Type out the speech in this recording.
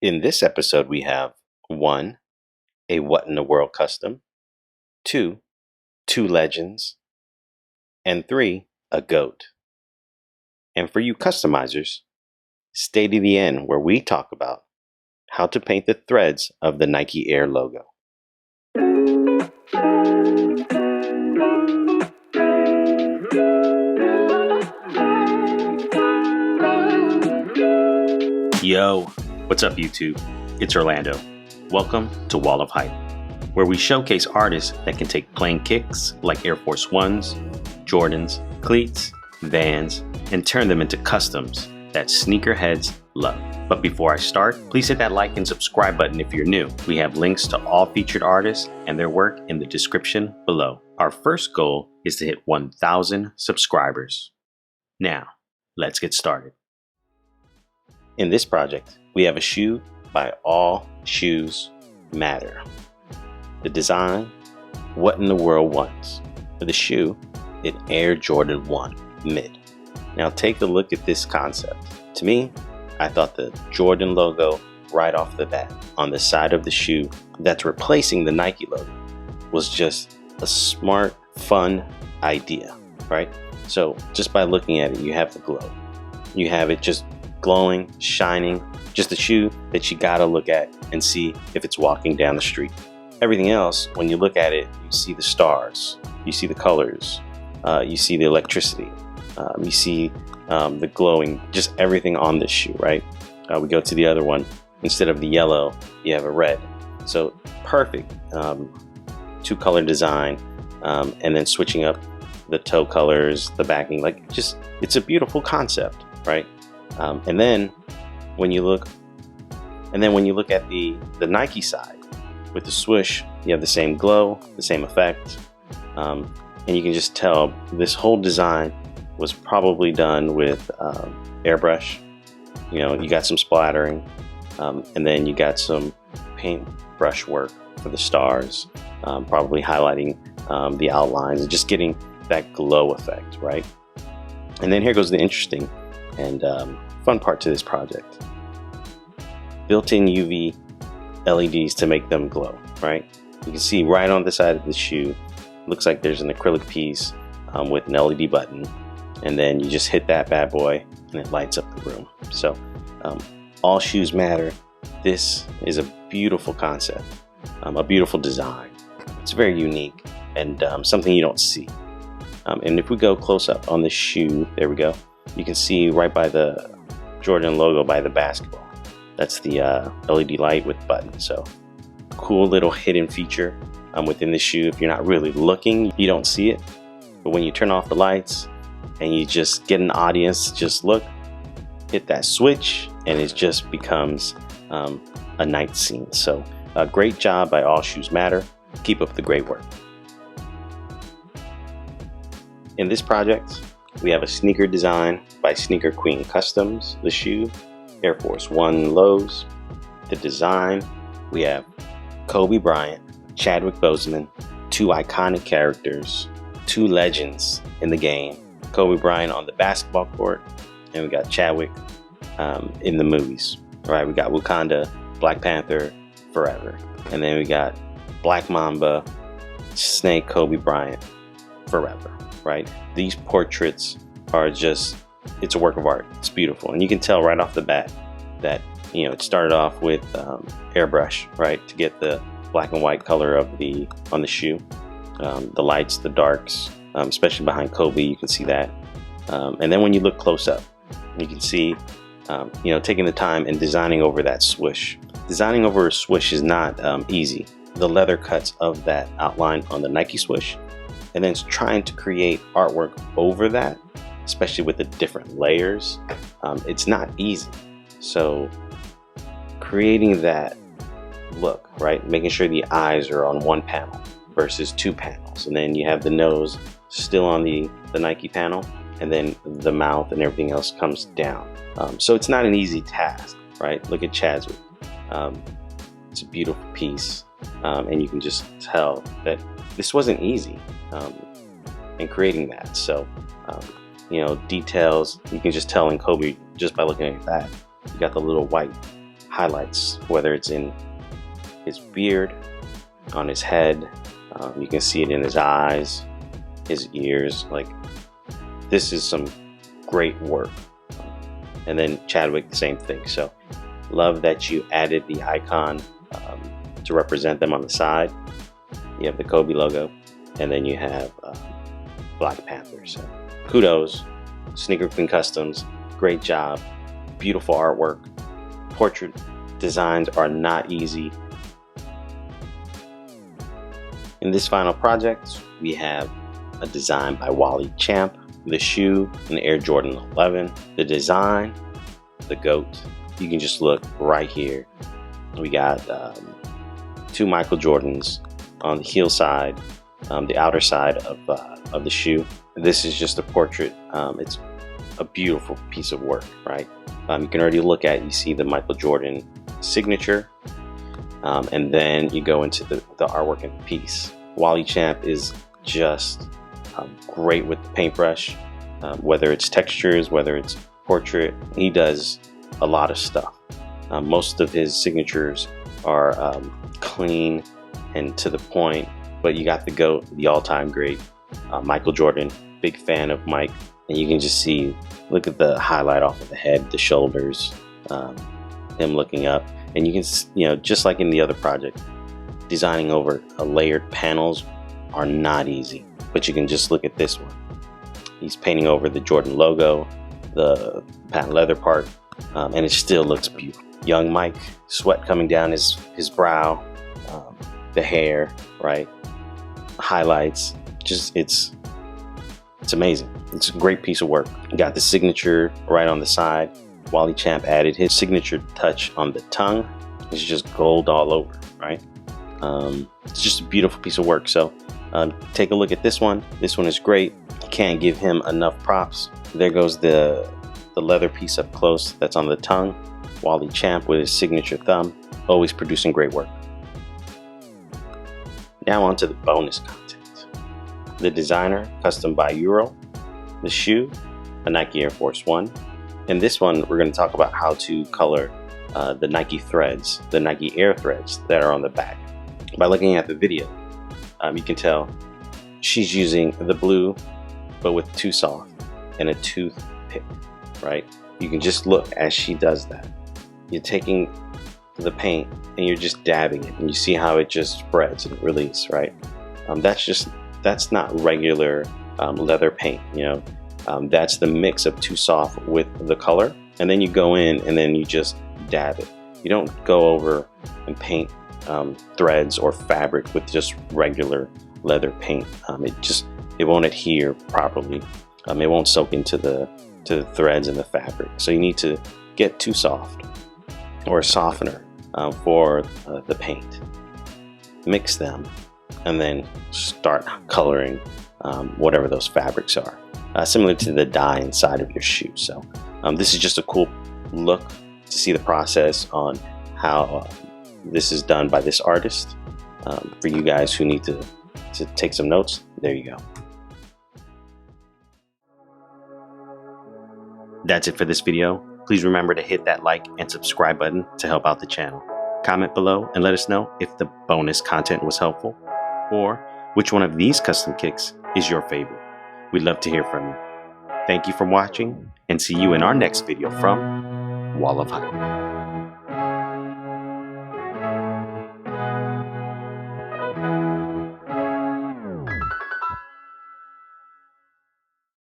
In this episode, we have 1. A What in the World Custom, 2. Two legends, and 3. A GOAT. And for you customizers, stay to the end where we talk about how to paint the threads of the Nike Air logo. Yo, what's up YouTube? It's Orlando. Welcome to Wall of Hype, where we showcase artists that can take plain kicks like Air Force Ones, Jordans, cleats, Vans, and turn them into customs that sneakerheads love. But before I start, please hit that like and subscribe button if you're new. We have links to all featured artists and their work in the description below. Our first goal is to hit 1,000 subscribers. Now, let's get started. In this project, we have a shoe by All Shoes Matter. The design, What in the World Ones. For the shoe, an Air Jordan 1 Mid. Now take a look at this concept. To me, I thought the Jordan logo right off the bat on the side of the shoe that's replacing the Nike logo was just a smart, fun idea, right? So just by looking at it, you have the glow. You have it just glowing, shining, just a shoe that you gotta look at and see if it's walking down the street. Everything else, when you look at it, you see the stars, you see the colors, you see the electricity, you see the glowing, just everything on this shoe, right? We go to the other one. Instead of the yellow, you have a red. So perfect 2-color design, and then switching up the toe colors, the backing, like just, it's a beautiful concept, right? And then when you look at the Nike side with the swoosh, you have the same glow, the same effect, and you can just tell this whole design was probably done with airbrush. You know, you got some splattering, and then you got some paint brush work for the stars, probably highlighting the outlines and just getting that glow effect, right? And then here goes the interesting and fun part to this project. Built-in UV LEDs to make them glow, right? You can see right on the side of the shoe, looks like there's an acrylic piece with an LED button, and then you just hit that bad boy and it lights up the room. So all shoes matter. This is a beautiful concept, a beautiful design. It's very unique and something you don't see. And if we go close up on the shoe, there we go. You can see right by the Jordan logo by the basketball. That's the LED light with buttons. So cool little hidden feature within the shoe. If you're not really looking, you don't see it. But when you turn off the lights and you just get an audience, just look, hit that switch, and it just becomes a night scene. So great job by All Shoes Matter. Keep up the great work. In this project, we have a sneaker design by Sneaker Queen Customs, the shoe, Air Force One lows. The design, we have Kobe Bryant, Chadwick Boseman, 2 iconic characters, 2 legends in the game. Kobe Bryant on the basketball court, and we got Chadwick in the movies. All right, we got Wakanda, Black Panther, Forever. And then we got Black Mamba, Snake, Kobe Bryant, Forever, right? These portraits are just, it's a work of art. It's beautiful. And you can tell right off the bat that, you know, it started off with airbrush, right? To get the black and white color of on the shoe. The lights, the darks, especially behind Kobe, you can see that. And then when you look close up, you can see, you know, taking the time and designing over that swoosh. Designing over a swoosh is not easy. The leather cuts of that outline on the Nike swoosh, and then trying to create artwork over that, especially with the different layers, it's not easy. So creating that look, right? Making sure the eyes are on one panel versus 2 panels. And then you have the nose still on the Nike panel, and then the mouth and everything else comes down. So it's not an easy task, right? Look at Chadwick. It's a beautiful piece, and you can just tell that this wasn't easy in creating that. So, you know, details, you can just tell in Kobe just by looking at that. You got the little white highlights, whether it's in his beard, on his head. You can see it in his eyes, his ears. Like, this is some great work. And then Chadwick, the same thing. So love that you added the icon to represent them on the side. You have the Kobe logo, and then you have Black Panther. So kudos, Sneakerheads Customs, great job, beautiful artwork. Portrait designs are not easy. In this final project, we have a design by Wally Champ, the shoe, an Air Jordan 11. The design, the GOAT. You can just look right here. We got 2 Michael Jordans on the heel side, the outer side of the shoe. This is just a portrait. It's a beautiful piece of work, right? You can already look at, you see the Michael Jordan signature, and then you go into the artwork in the piece. Wally Champ is just great with the paintbrush, whether it's textures, whether it's portrait. He does a lot of stuff. Most of his signatures are clean and to the point, but you got the GOAT, the all-time great, Michael Jordan. Big fan of Mike, and you can just see, look at the highlight off of the head, the shoulders, him looking up, and you can, you know, just like in the other project, designing over layered panels are not easy, but you can just look at this one. He's painting over the Jordan logo, the patent leather part, and it still looks beautiful. Young Mike, sweat coming down his brow, the hair, right? Highlights, just it's amazing. It's a great piece of work. You got the signature right on the side. Wally Champ added his signature touch on the tongue. It's just gold all over, right? It's just a beautiful piece of work. So take a look at this one. This one is great. You can't give him enough props. There goes the leather piece up close that's on the tongue. Wally Champ with his signature thumb, always producing great work. Now on to the bonus content. The designer, custom by Euro. The shoe, a Nike Air Force 1. In this one, we're going to talk about how to color the Nike threads, the Nike Air threads that are on the back. By looking at the video, you can tell she's using the blue, but with too soft and a toothpick, right? You can just look as she does that. You're taking the paint and you're just dabbing it, and you see how it just spreads and releases, right? That's not regular leather paint, you know. That's the mix of too soft with the color, and then you go in and then you just dab it. You don't go over and paint threads or fabric with just regular leather paint. It won't adhere properly. It won't soak into the threads and the fabric. So you need to get too soft or a softener for the paint. Mix them and then start coloring whatever those fabrics are, similar to the dye inside of your shoe. So this is just a cool look to see the process on how this is done by this artist. For you guys who need to take some notes, there you go. That's it for this video. Please remember to hit that like and subscribe button to help out the channel. Comment below and let us know if the bonus content was helpful, or which one of these custom kicks is your favorite. We'd love to hear from you. Thank you for watching, and see you in our next video from Wall of Hype.